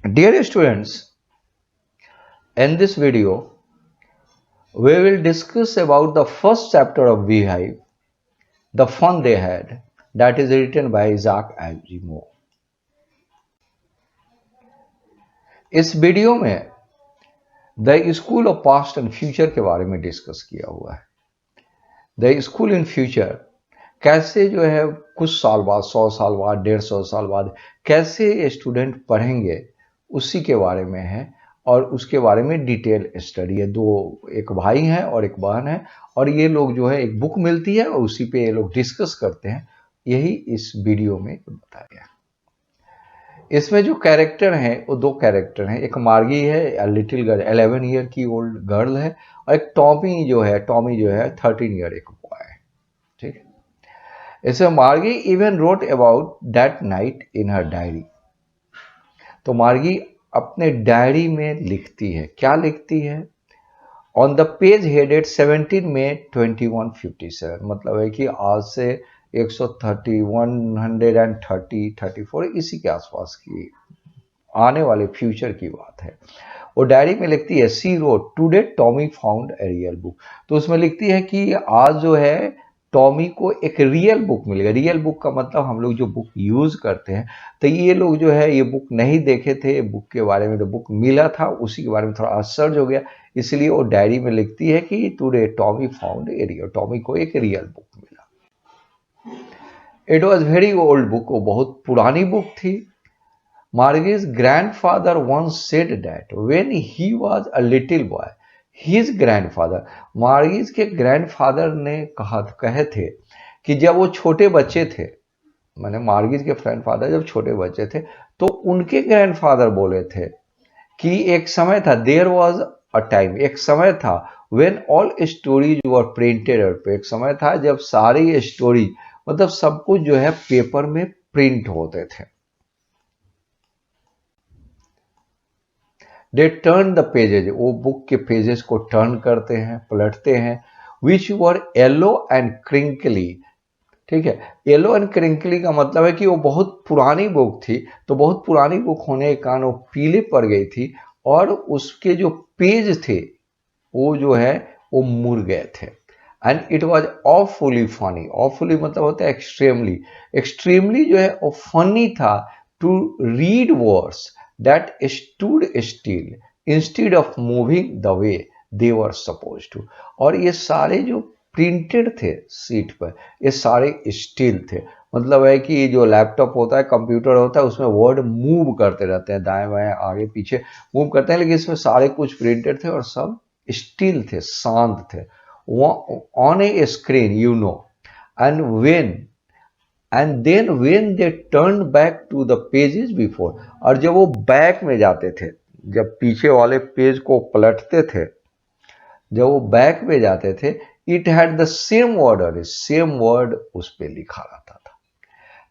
Dear students, in this video, we will discuss about the first chapter of Beehive, The Fun They Had, that is written by Isaac Asimov. इस video में the school of past and future के बारे में discuss किया हुआ है। The school in future कैसे जो है कुछ साल बाद, 100 साल बाद, 150 साल बाद कैसे स्टूडेंट पढ़ेंगे उसी के बारे में है और उसके बारे में डिटेल स्टडी है। एक भाई हैं और एक बहन है और ये लोग जो है एक बुक मिलती है और उसी पे ये लोग डिस्कस करते हैं। यही इस वीडियो में बताया गया। इसमें जो कैरेक्टर हैं वो दो कैरेक्टर हैं। एक मार्गी है, लिटिल गर्ल, 11 ईयर की ओल्ड गर्ल है, और एक टॉमी जो है 13 ईयर एक बॉय है। ठीक है। इसमें मार्गी even wrote about that night in her diary. तो मार्गी अपने डायरी में लिखती है। क्या लिखती है? ऑन द पेज हेडेड 17 मई 2157, मतलब है कि आज से 134 इसी के आसपास की आने वाले फ्यूचर की बात है। वो डायरी में लिखती है, she wrote today Tommy found a real book. तो उसमें लिखती है कि आज जो है टॉमी को एक रियल बुक मिल गया। रियल बुक का मतलब हम लोग जो बुक यूज करते हैं, तो ये लोग जो है ये बुक नहीं देखे थे, बुक के बारे में तो बुक मिला था, उसी के बारे में थोड़ा सर्च हो गया, इसलिए वो डायरी में लिखती है कि today Tommy found a real, Tommy को एक रियल बुक मिला। It was very old book, वो बहुत पुरानी बुक थी। Margie's grandfather once said that when he was a little boy, his grandfather, मार्गीज के ग्रैंडफादर ने कहे थे कि जब वो छोटे बच्चे थे, माने मार्गीज के ग्रैंडफादर जब छोटे बच्चे थे तो उनके ग्रैंडफादर बोले थे कि एक समय था, देयर वॉज अ टाइम, एक समय था, when all stories were printed, एक समय था जब सारी स्टोरी मतलब सब कुछ जो है पेपर में प्रिंट होते थे। दे टर्न द पेजेज, वो बुक के पेजेस को टर्न करते हैं, पलटते हैं, विच वर येलो एंड क्रिंकली। ठीक है, येलो एंड क्रिंकली का मतलब है कि वो बहुत पुरानी बुक थी, तो बहुत पुरानी बुक होने के कारण वो पीले पड़ गई थी और उसके जो पेज थे वो जो है वो मुड़ गए थे। And it was awfully funny, awfully मतलब होता है एक्सट्रीमली, एक्सट्रीमली जो है वो फनी था to read words that stood still instead of moving the way they were supposed to। और ये सारे जो प्रिंटेड थे सीट पर, ये सारे स्टिल थे, मतलब है कि जो लैपटॉप होता है, कंप्यूटर होता है, उसमें वर्ड मूव करते रहते हैं, दाएं बाएं आगे पीछे मूव करते हैं, लेकिन इसमें सारे कुछ प्रिंटेड थे और सब स्टिल थे, शांत थे। On a screen you know, and then when they turn back to the pages before, और जब वो बैक में जाते थे, जब पीछे वाले पेज को पलटते थे, जब वो बैक में जाते थे, it had the same word, और सेम वर्ड उस पे लिखा रहता था,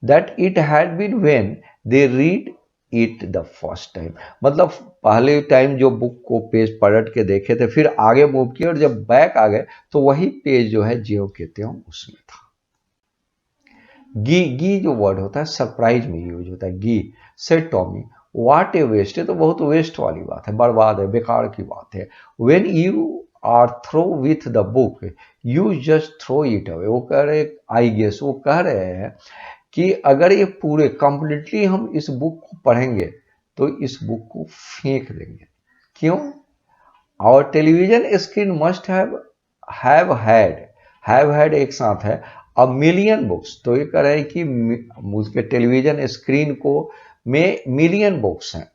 that it had been when they read it the first time. मतलब पहले टाइम जो बुक को पेज पलट के देखे थे, फिर आगे मूव किए और जब बैक आ गए तो वही पेज जो है ज्यों के त्यों उसमें था। गी जो वर्ड होता है सरप्राइज में यूज होता है। Gee said Tommy, what a waste, है तो बहुत वेस्ट वाली बात है, बर्बाद है, बेकार की बात है। When you are through with the book you just throw it away. वो कह रहे, आई गेस वो कह रहे हैं कि अगर ये पूरे कंप्लीटली हम इस बुक को पढ़ेंगे तो इस बुक को फेंक देंगे। क्यों? Our television screen must have had एक साथ है अ मिलियन बुक्स। तो ये कह रहे हैं कि उसके टेलीविजन स्क्रीन को में मिलियन बुक्स हैं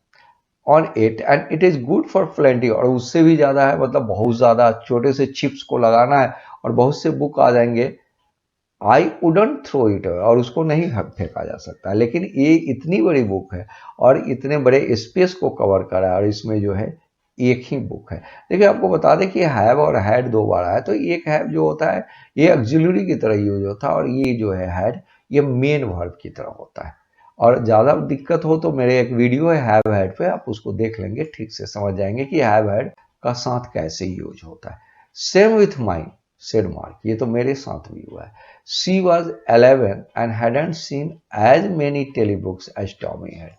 on it and it is good for plenty, और उससे भी ज्यादा है, मतलब बहुत ज्यादा, छोटे से चिप्स को लगाना है और बहुत से बुक आ जाएंगे। आई वुडंट थ्रो इट, और उसको नहीं फेंका जा सकता, लेकिन ये इतनी बड़ी बुक है और इतने बड़े स्पेस को कवर करा है और इसमें जो है एक ही बुक है। देखिए आपको बता दें कि हैव और हैड दो बार है, तो एक हैव जो होता है ये ऑक्सिलरी की तरह यूज होता है और ये जो है हैड ये मेन वर्ब की तरह होता है। और ज़्यादा दिक्कत हो तो मेरे एक वीडियो है हैव हैड पे, आप उसको देख लेंगे, ठीक से समझ जाएंगे कि हैव हैड का साथ कैसे यूज होता है। Same with my, said Mark. ये तो मेरे साथ भी हुआ है. She was 11 and hadn't seen as many telebooks as Tommy had.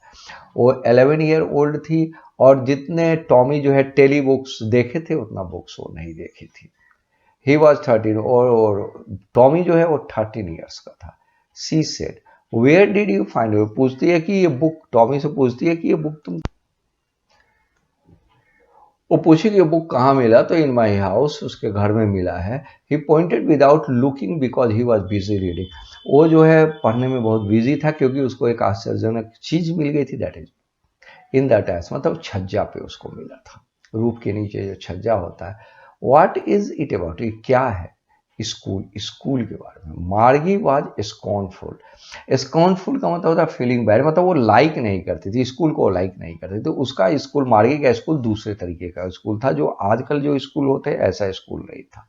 वो 11 year old थी और जितने टॉमी जो है टेली बुक्स देखे थे उतना बुक्स वो नहीं देखी थी. ही वॉज 13 और टॉमी जो है वो 13 years का था. She said where did you find it. पूछती है कि ये बुक, टॉमी से पूछती है कि ये बुक तुम, वो पूछी कि ये बुक कहाँ मिला, तो इन माई हाउस, उसके घर में मिला है. He pointed without looking because he was busy reading. वो जो है पढ़ने में बहुत बिजी था क्योंकि उसको एक आश्चर्यजनक चीज मिल गई थी. That is in that S, मतलब छज्जा पे उसको मिला था, रूफ के नीचे जो छज्जा होता है. व्हाट इज इट अबाउट, ये क्या है. स्कूल, स्कूल के बारे में. मार्गी वाज स्कॉर्नफुल. स्कॉर्नफुल का मतलब होता है फीलिंग बैड, मतलब वो लाइक नहीं करती थी स्कूल को, लाइक नहीं करती. तो उसका स्कूल, मार्गी का स्कूल दूसरे तरीके का स्कूल था, जो आजकल जो स्कूल होते हैं ऐसा स्कूल नहीं था.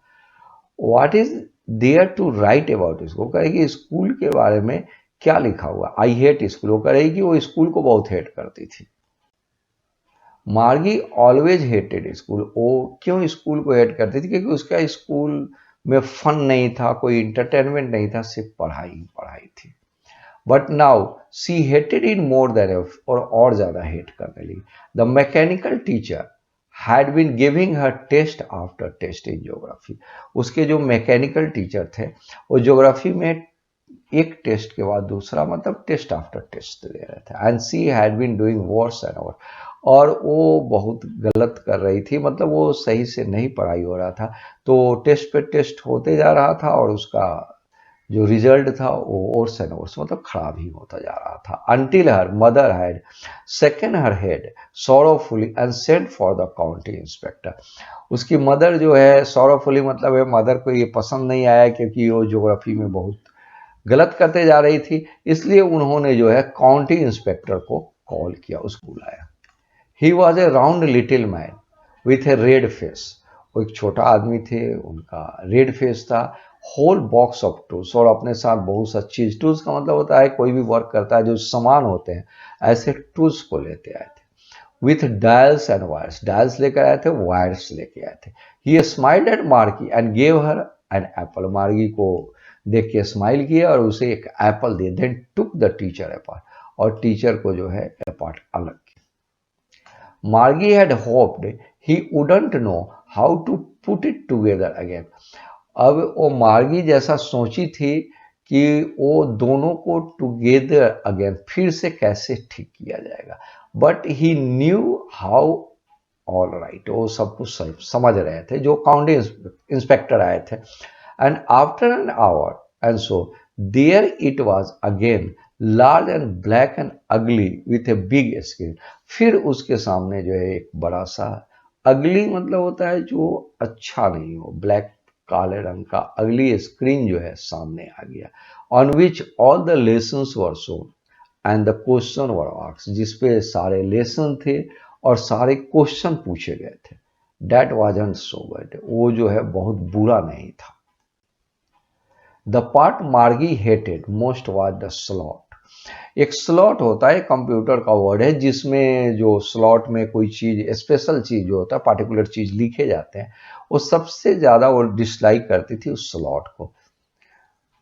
What is there to write about school, कहेगी स्कूल के बारे में क्या लिखा हुआ. आई हेट स्कूल, वो कहेगी कि वो स्कूल को बहुत हेट करती थी. मार्गी ऑलवेज हेटेड स्कूल. वो क्यों स्कूल को हेट करती थी, क्योंकि उसका स्कूल में फन नहीं था, कोई इंटरटेनमेंट नहीं था, सिर्फ पढ़ाई पढ़ाई थी. But now she hated in more than ever, और ज्यादा हेट करने लगी. The mechanical teacher had been giving her test after test in geography. उसके जो मैकेनिकल टीचर थे वो ज्योग्राफी में एक टेस्ट के बाद दूसरा, मतलब टेस्ट आफ्टर टेस्ट दे रहे थे. And she had been doing worse and worse. और वो बहुत गलत कर रही थी, मतलब वो सही से नहीं पढ़ाई हो रहा था, तो टेस्ट पे टेस्ट होते जा रहा था और उसका जो रिजल्ट था वो वर्स एंड वर्स, मतलब खराब ही होता जा रहा था. Until her mother had second her head sorrowfully and sent for the county inspector. उसकी मदर जो है, सॉरोफुली मतलब है मदर को ये पसंद नहीं आया क्योंकि वो ज्योग्राफी में बहुत गलत करते जा रही थी, इसलिए उन्होंने जो है काउंटी इंस्पेक्टर को कॉल किया, उसको बुलाया. He was A round little man with A red face. वो एक छोटा आदमी थे, उनका रेड फेस था. होल बॉक्स ऑफ टूल्स, और अपने साथ बहुत सा चीज. टूल्स का मतलब होता है कोई भी वर्क करता है जो सामान होते हैं, ऐसे टूल्स को लेते आए थे. With dials and wires, dials लेकर आए थे, वायर्स लेके आए थे. He smiled at Margie and gave her an apple. Margie को देख के स्माइल किया और उसे एक एप्पल दिया. Then took the teacher apart, और टीचर को जो है अपार्ट अलग किया. Margie had hoped he wouldn't know how to put it together again. अब वो मार्गी जैसा सोची थी कि वो दोनों को टुगेदर अगेन, फिर से कैसे ठीक किया जाएगा. But he knew how. All right, वो सब कुछ समझ रहे थे जो काउंटी इंस्पेक्टर आए थे. And after an hour and so there it was again, large and black and ugly with a big screen. फिर उसके सामने जो है एक बड़ा सा, अगली मतलब होता है जो अच्छा नहीं हो, ब्लैक काले रंग का, अगली स्क्रीन जो है सामने आ गया. On which all the lessons were shown and the question were asked. जिसपे सारे लेसन थे और सारे क्वेश्चन पूछे गए थे. दैट वाजंट सो बैड, वो जो है बहुत बुरा नहीं था. द पार्ट मार्गी hated most was the slot. एक स्लॉट होता है, कंप्यूटर का वर्ड है, जिसमें जो स्लॉट में कोई चीज, स्पेशल चीज जो होता है, पार्टिकुलर चीज लिखे जाते हैं, वो सबसे ज्यादा वो डिसलाइक करती थी उस स्लॉट को.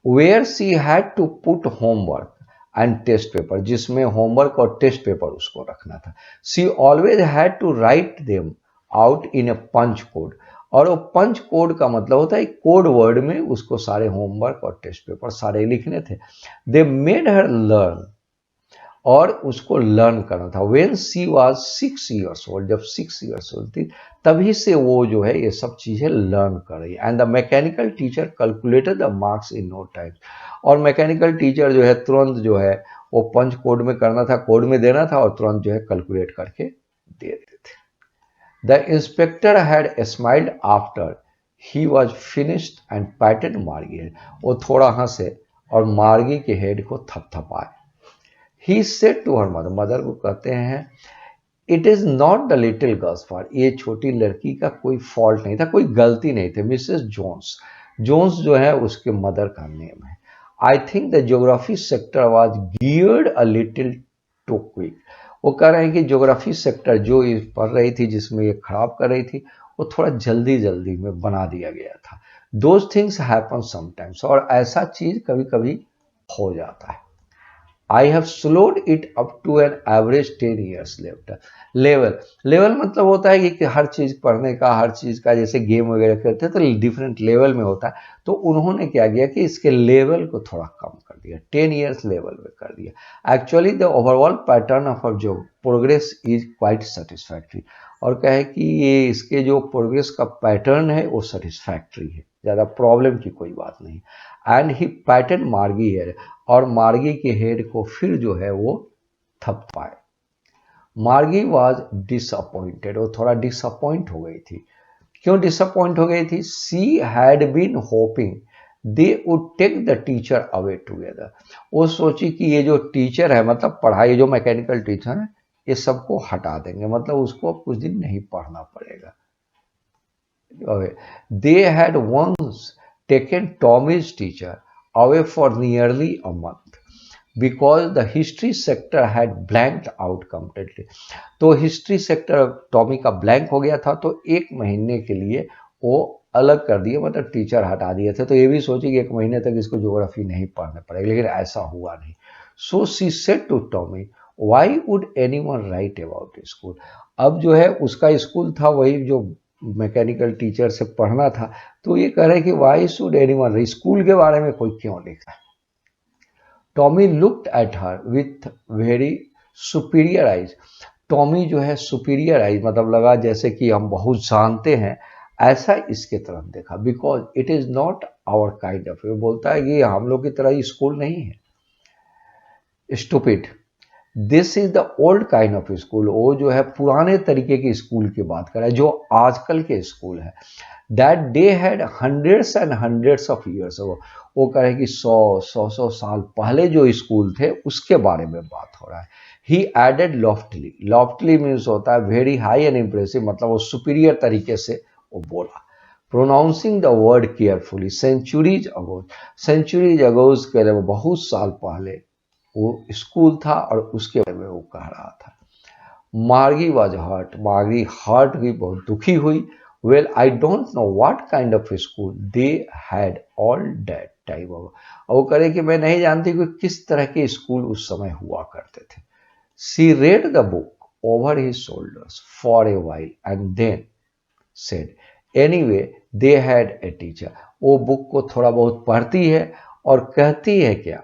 Where she had to put homework and test paper, जिसमें होमवर्क और टेस्ट पेपर उसको रखना था. She always had to write them out in a punch code. और वो पंच कोड का मतलब होता है कोड वर्ड में उसको सारे होमवर्क और टेस्ट पेपर सारे लिखने थे. दे मेड हर लर्न, और उसको लर्न करना था. When she was 6 years old, जब 6 years old थी तभी से वो जो है ये सब चीजें लर्न कर रही है. And the mechanical teacher calculated the marks in no time. और मैकेनिकल टीचर जो है तुरंत जो है वो पंच कोड में करना था, कोड में देना था और तुरंत जो है कैलकुलेट करके दे देते थे. The inspector had smiled after he was finished and पैटेड मार्गी. वो थोड़ा हंसे और मार्गी के हेड को थपथपाए. He said to her mother, mother को कहते हैं, it is not the little girls fault. ये छोटी लड़की का कोई फॉल्ट नहीं था, कोई गलती नहीं थी. मिसेस जोन्स, जोन्स जो है उसके मदर का नेम है. I think the geography sector was geared a little too quick. वो कह रहे हैं कि ज्योग्राफी सेक्टर जो पढ़ रही थी, जिसमें ये खराब कर रही थी, वो थोड़ा जल्दी जल्दी में बना दिया गया था. दोज थिंग्स हैपन समटाइम्स, और ऐसा चीज कभी कभी हो जाता है। I have slowed it up to an average 10 years level. Level मतलब होता है कि हर चीज पढ़ने का, हर चीज का, जैसे गेम वगैरह खेलते हैं तो डिफरेंट लेवल में होता है, तो उन्होंने क्या किया कि इसके लेवल को थोड़ा कम कर दिया, 10 ईयर्स लेवल में कर दिया। Actually the overall pattern of जो प्रोग्रेस इज क्वाइट सेटिस्फैक्ट्री, और कहे कि ये इसके जो प्रोग्रेस का पैटर्न है वो सेटिस्फैक्ट्री है, ज़्यादा प्रॉब्लम की कोई बात नहीं। एंड ही पैटर्न मार्गी हेड, और मार्गी के हेड को फिर जो है वो थपथपाए। मार्गी वॉज डिसअपॉइंटेड, वो थोड़ा डिसअपॉइंट हो गई थी। क्यों डिसअपॉइंट हो गई थी? She had been hoping they would take the teacher away together. वो सोची कि ये जो टीचर है, मतलब पढ़ाई, जो मैकेनिकल टीचर है, ये सबको हटा देंगे, मतलब उसको कुछ दिन नहीं पढ़ना पड़ेगा। They had once taken Tommy's teacher away for nearly a month because the history sector had blanked out completely. तो हिस्ट्री सेक्टर टॉमी का ब्लैंक हो गया था, तो 1 महीने के लिए वो अलग कर दिए, मतलब टीचर हटा दिए थे। तो ये भी सोची कि 1 महीने तक इसको ज्योग्राफी नहीं पढ़ने पड़ेगी, लेकिन ऐसा हुआ नहीं। So she said to Tommy, why would anyone write about school. अब जो है उसका स्कूल था वही जो मैकेनिकल टीचर से पढ़ना था, तो ये कह रहे कि वाई शुड एनीवन, स्कूल के बारे में कोई क्यों लिखा है। Tommy looked at her with very superior eyes. Tommy जो है सुपीरियर आइज मतलब लगा जैसे कि हम बहुत जानते हैं, ऐसा इसके तरफ देखा। Because it is not our kind of, बोलता है कि हम लोग की तरह स्कूल नहीं है। Stupid, this is the old kind of school, वो जो है पुराने तरीके के स्कूल की बात कर रहा है, जो आजकल के स्कूल है। That day had hundreds and hundreds of years, वो कह रहे कि 100 साल पहले जो स्कूल थे उसके बारे में बात हो रहा है। ही एडेड लॉफ्टली, लॉफ्टली मीन्स होता है वेरी हाई एंड इम्प्रेसिव, मतलब वो सुपीरियर तरीके से वो बोला। Pronouncing the word carefully, centuries ago, centuries agos कह रहे, वो बहुत साल पहले वो स्कूल था और उसके बारे में वो कह रहा था। मार्गी वॉज हर्ट, मार्गी हर्ट हुई, बहुत दुखी हुई। Well I don't know what kind of school they had all that time. और वो करे कि मैं नहीं जानती कि किस तरह के स्कूल उस समय हुआ करते थे। She read the book over his shoulders for a while and then said, anyway they had a teacher. वो बुक को थोड़ा बहुत पढ़ती है और कहती है क्या,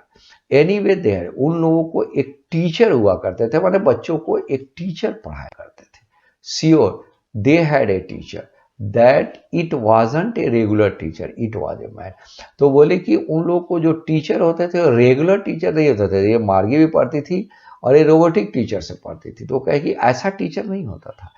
एनीवे देयर, उन लोगों को एक टीचर हुआ करते थे, माने बच्चों को एक टीचर पढ़ाया करते थे। Sure they had a teacher that it wasn't a regular teacher, it was a man. तो बोले कि उन लोगों को जो टीचर होते थे रेगुलर टीचर नहीं होते थे, ये मार्गी भी पढ़ती थी और ये रोबोटिक टीचर से पढ़ती थी, तो कहे कि ऐसा टीचर नहीं होता था।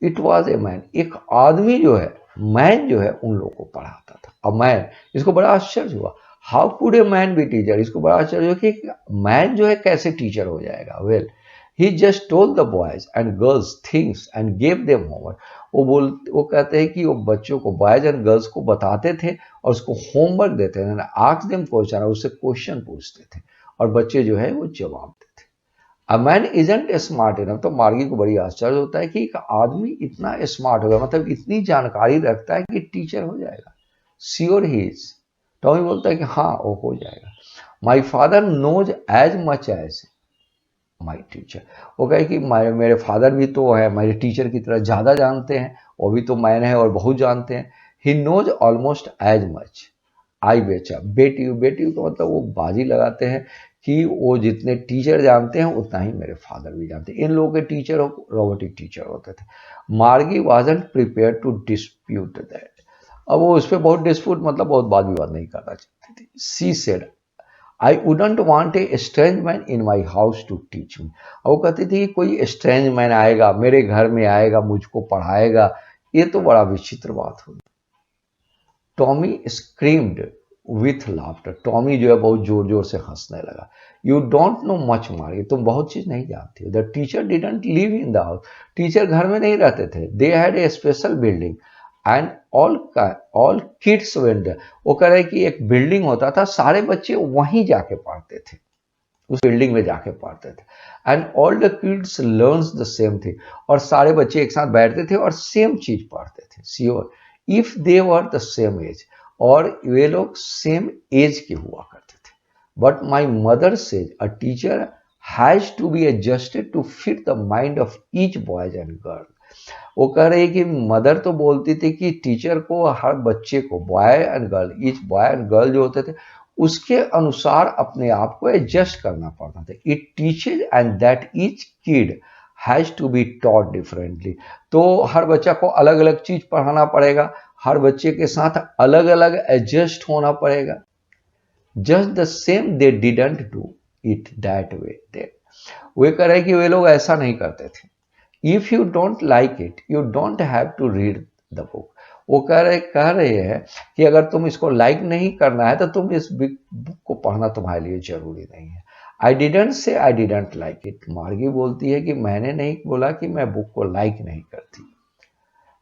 इट वॉज ए मैन, एक आदमी जो है, मैन जो है उन लोगों को पढ़ाता था। अब मैन, इसको बड़ा आश्चर्य हुआ, how could a man B teacher, इसको बड़ा आश्चर्य हुआ कि मैन जो है कैसे टीचर हो जाएगा। Well he just told the boys and girls things and gave them homework. वो कहते हैं कि वो बच्चों को, बॉयज एंड गर्ल्स को बताते थे और उसको होमवर्क देते थे, आस्क देम क्वेश्चन, उससे क्वेश्चन पूछते थे और बच्चे जो है वो जवाब देते थे। A man isn't smart enough, तो मार्गी को बड़ी आश्चर्य होता है कि एक आदमी इतना स्मार्ट होगा, मतलब इतनी जानकारी रखता है कि टीचर हो जाएगा। श्योर ही इज, टॉमी बोलता है कि हाँ वो हो जाएगा। My father knows as much as my teacher, वो कहे कि मेरे फादर भी तो है मेरे टीचर की तरह ज़्यादा जानते हैं, वो भी तो मैन है और बहुत जानते हैं। He knows almost as much I बेचा, बेटी, बेटी का मतलब वो बाजी लगाते हैं कि वो जितने टीचर जानते हैं उतना ही मेरे फादर भी जानते हैं। इन लोगों के टीचर रोबोटिक टीचर होते थे। Margie wasn't prepared to dispute that, अब वो उस पर बहुत डिस्प्यूट मतलब बहुत वाद विवाद नहीं करना चाहती थी। She said, I wouldn't want a strange man in my house to teach me. वो कहती थी कि कोई स्ट्रेंज मैन आएगा मेरे घर में, आएगा मुझको पढ़ाएगा, ये तो बड़ा विचित्र बात होगी। Tommy screamed with laughter, Tommy जो है बहुत जोर जोर से हंसने लगा। यू डोंट नो मच मार्गी, तुम बहुत चीज नहीं जानती हो। The teacher didn't live in the house, teacher घर में नहीं रहते थे। They had a special building and all kids went there, वो कह रहे कि एक बिल्डिंग होता था, सारे बच्चे वहीं जाके पढ़ते थे, उस बिल्डिंग में जाके पढ़ते थे। And all the kids learns the same thing, और सारे बच्चे एक साथ बैठते थे और सेम चीज पढ़ते थे। Sure if they were the same age, और वे लोग सेम एज के हुआ करते थे। But my mother says a teacher has to be adjusted to fit the mind of each boys and girl. वो कह रही कि मदर तो बोलती थी कि टीचर को हर बच्चे को, boy and girl, each boy and girl जो होते थे उसके अनुसार अपने आप को एडजस्ट करना पड़ता था। It teaches and that each kid has to be taught differently. तो हर बच्चा को अलग अलग चीज पढ़ाना पड़ेगा, हर बच्चे के साथ अलग अलग एडजस्ट होना पड़ेगा। Just the same they didn't do it that way. वे कह रहे कि वे लोग ऐसा नहीं करते थे। If you don't like it you don't have to read the book. वो कह रहे हैं कि अगर तुम इसको लाइक नहीं करना है तो तुम इस बुक को पढ़ना तुम्हारे लिए जरूरी नहीं है। I didn't say I didn't like it. मार्गी बोलती है कि मैंने नहीं बोला कि मैं बुक को लाइक नहीं करती।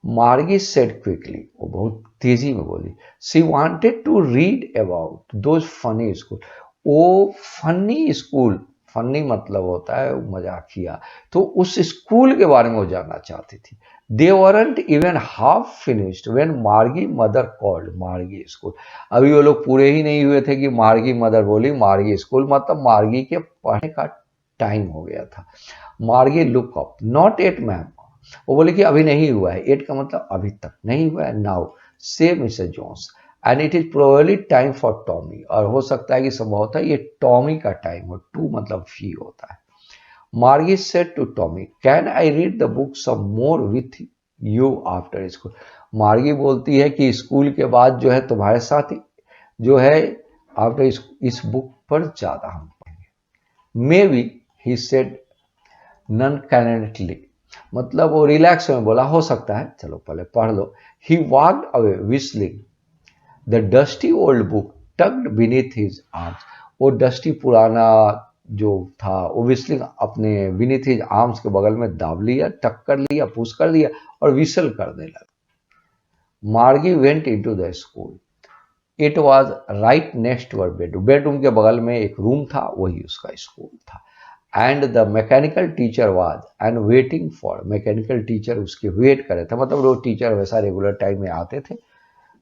मार्गी सेड क्विकली, वो बहुत तेजी में बोली, she wanted to read about those funny school. वो फनी स्कूल, फनी मतलब होता है मजाकिया, तो उस स्कूल के बारे में वो जानना चाहती थी। They weren't even half finished when मार्गी मदर कॉल्ड मार्गी स्कूल। अभी वो लोग पूरे ही नहीं हुए थे कि मार्गी मदर बोली मार्गी स्कूल, मतलब मार्गी के पढ़ने का टाइम हो गया था। मार्गी look up, not at ma'am. वो बोले कि अभी नहीं हुआ है, एट का मतलब अभी तक नहीं हुआ है। नाउ से Mrs Jones and it is probably time for Tommy. और हो सकता है कि संभवतः ये टॉमी का टाइम हो, टू मतलब फी होता है। Margie said to Tommy, can I read the book some more with you after school. Margie बोलती है कि स्कूल के बाद जो है तुम्हारे साथ जो है आफ्टर इस बुक पर ज्यादा हम पढ़ेंगे। Maybe he said nonchalantly, मतलब वो रिलैक्स में बोला हो सकता है, चलो पहले पढ़ लो। He walked away whistling the dusty old book tugged beneath his arms. वो डस्टी पुराना जो था वो विस्लिंग अपने बीनीथ हिज आर्म्स के बगल में दाब लिया, टक कर लिया, पुश कर दिया और विसल करने लगा। Margie went into the school. It was right next to her bedroom. Bedroom के बगल में एक रूम था, वही उसका स्कूल था। And the mechanical teacher was and waiting for. Mechanical teacher उसके वेट कर रहे थे, मतलब वो टीचर वैसा रेगुलर टाइम में आते थे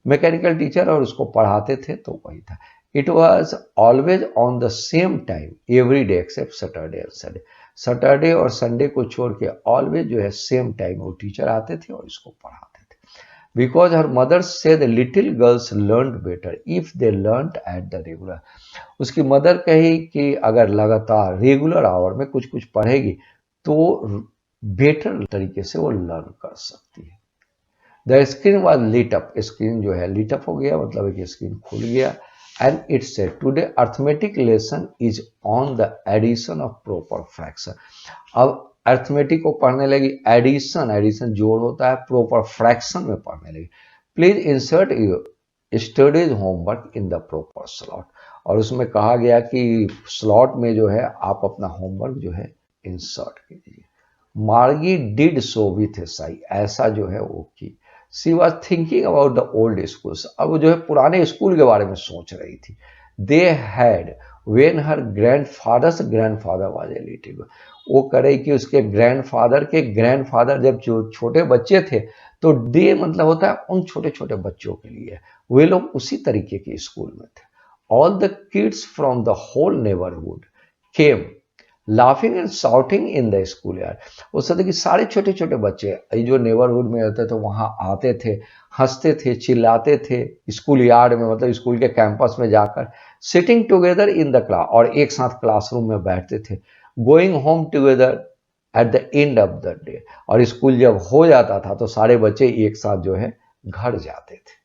मैकेनिकल टीचर और उसको पढ़ाते थे, तो वही था। It was always on the same time every day except Saturday and Sunday. Saturday और संडे को छोड़ के ऑलवेज जो है सेम टाइम वो टीचर आते थे और इसको पढ़ाते थे। बिकॉज हर मदर से the little girls learn better if they learn at the regular. उसकी मदर कही कि अगर लगातार रेगुलर आवर में कुछ कुछ पढ़ेगी तो बेटर तरीके से वो लर्न कर सकती है। The screen was lit up. Screen जो है लीट अप हो गया, मतलब एक स्क्रीन खुल गया। And it said today arithmetic lesson is on the addition of proper fraction. अब अर्थमेटिक को पढ़ने लगी, एडिशन, एडिशन जोड़ होता है, प्रॉपर फ्रैक्शन में पढ़ने लगी। Please insert your studies homework in the proper slot. और उसमें कहा गया कि स्लॉट में जो है आप अपना होमवर्क जो है इंसर्ट कीजिए। मार्गी डिड सो विथ ए साई। ऐसा जो है वो की। She was thinking about the old schools. अब वो जो है पुराने स्कूल के बारे में सोच रही थी। They had when her grandfather was a little. वो कह रही कि उसके ग्रैंडफादर जब जो छोटे बच्चे थे, तो दे मतलब होता है उन छोटे छोटे बच्चों के लिए, वे लोग उसी तरीके के स्कूल में थे। All the kids from the whole neighbourhood came laughing and shouting in the school yard. उस तरह की सारे छोटे छोटे बच्चे जो नेबरहुड में रहते थे वहां आते थे, हंसते थे, चिल्लाते थे स्कूल यार्ड में, मतलब स्कूल के कैंपस में जाकर। Sitting together in the class, और एक साथ क्लासरूम में बैठते थे। Going home together at the end of the day. और स्कूल जब हो जाता था तो सारे बच्चे एक साथ जो है घर जाते थे।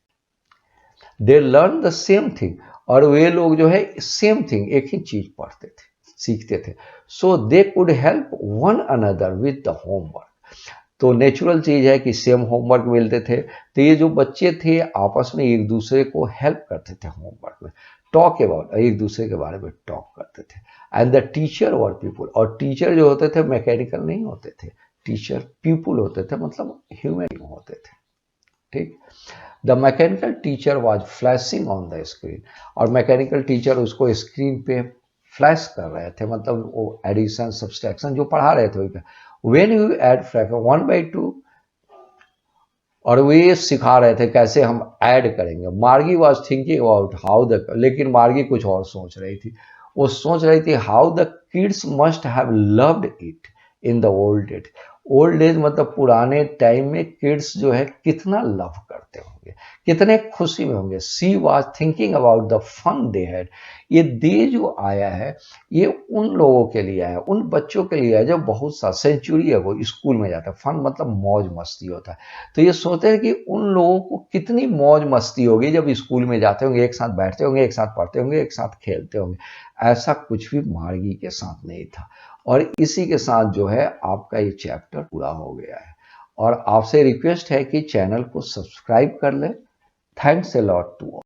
They learn the same thing. और वे लोग जो है सेम थिंग, एक ही चीज पढ़ते थे, सीखते थे। So they could help one another with the homework. तो नेचुरल चीज है कि सेम होमवर्क मिलते थे, तो ये जो बच्चे थे आपस में एक दूसरे को हेल्प करते थे होमवर्क में। टॉक अबाउट, एक दूसरे के बारे में टॉक करते थे। And the teacher were people. और टीचर जो होते थे मैकेनिकल नहीं होते थे, टीचर पीपुल होते थे, मतलब ह्यूमन होते थे। ठीक। The mechanical teacher was flashing on the screen. और मैकेनिकल टीचर उसको स्क्रीन पे फ्लैश कर रहे थे, मतलब वो एडिशन सब्सट्रैक्शन जो पढ़ा रहे थे। व्हेन यू ऐड फ्रैक्शन 1/2 और वे सिखा रहे थे कैसे हम ऐड करेंगे। मार्गी was thinking about how the, लेकिन मार्गी कुछ और सोच रही थी। वो सोच रही थी how the kids must have loved it in the old age. Old age मतलब पुराने टाइम में किड्स जो है कितना लव करते होंगे, कितने खुशी में होंगे। She was thinking about the fun they had. ये दे जो आया है ये उन लोगों के लिए है, उन बच्चों के लिए है जो बहुत सा सेंचुरी है वो स्कूल में जाता है। फन मतलब मौज मस्ती होता है। तो ये सोचते हैं कि उन लोगों को कितनी मौज मस्ती होगी जब स्कूल में जाते होंगे, एक साथ बैठते होंगे, एक साथ पढ़ते होंगे, एक साथ खेलते होंगे। ऐसा कुछ भी मार्गी के साथ नहीं था। और इसी के साथ जो है आपका ये चैप्टर पूरा हो गया है। और आपसे रिक्वेस्ट है कि चैनल को सब्सक्राइब कर लें। Thanks a lot to all.